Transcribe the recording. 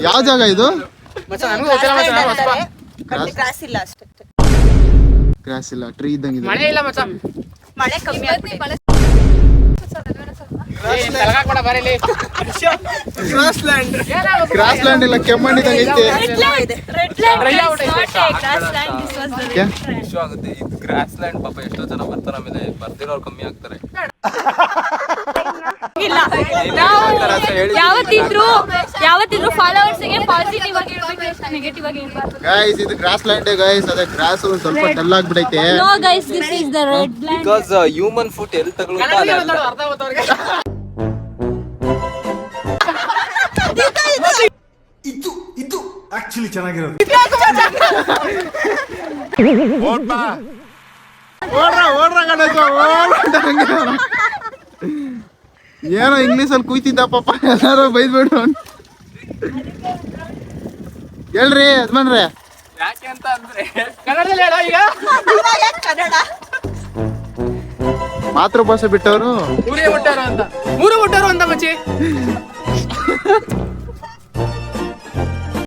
ಯಾವ ಜಾಗ ಇದು? ಕ್ರಾಸ್ ಇಲ್ಲ ಅಷ್ಟೇ. ಕ್ರಾಸ್ ಇಲ್ಲ, ಟ್ರೀ ಇದ್ದಂಗಿದೆ. ಮಳೆ ಇಲ್ಲ ಮಚ್ಚ, ಮಳೆ ಕಮ್ಮಿ ಆಗ್ಬಿಟ್ಟಿದೆ. ಕ್ರಾಸ್ ಲ್ಯಾಂಡ್ ಇಲ್ಲ, ಕೆಮ್ಮಣ್ಣಿದಂಗೆ ಐತೆ. ಗ್ರಾಸ್ ಲ್ಯಾಂಡ್ ಪಾಪ ಎಷ್ಟೋ ಜನ ಬರ್ತಾರೆ, ಆಮೇಲೆ ಬರ್ದಿರೋರು ಕಮ್ಮಿ ಆಗ್ತಾರೆ. ಯಾವತ್ತಿದ್ರು ಫಾಲೋವರ್ಸ್ ಗೆ ಪಾಸಿಟಿವ್ ಆಗಿ ಇರಬೇಕು, ನೆಗೆಟಿವ್ ಆಗಿ ಇರಬಾರ್ದು. ಗೈಸ್ ಇದು ಗ್ರಾಸ್ ಲ್ಯಾಂಡ್ ಗೈಸ್, ಅದೇ ಗ್ರಾಸ್ ಸ್ವಲ್ಪ ಡಲ್ ಆಗ್ಬಿಡೈತೆ. No guys, this is the red land. Because human foot ಎಲ್ಲಿ ತಗೊಳ್ತಾ ಇದು ಆಕ್ಚುಲಿ ಚೆನ್ನಾಗಿರೋದು. ಏನೋ ಇಂಗ್ಲೀಷ್ ಅಲ್ಲಿ ಕುಯ್ತಿದ್ದ ಪಾಪ, ಎಲ್ಲಾರು ಬೈದ್ಬಿಡು. ಹೇಳ್ರಿ ಯಜಮಾನ್ರೆ. ಯಾಕೆ ಅಂತ ಅಂದ್ರೆ ಕನ್ನಡದಲ್ಲಿ ಹೇಳೋ ಈಗ. ಕನ್ನಡ ಮಾತೃಭಾಷೆ ಬಿಟ್ಟವರು ಮೂರೇ ಹುಟ್ಟಾರು ಅಂತ ಮಚ್ಚಿ.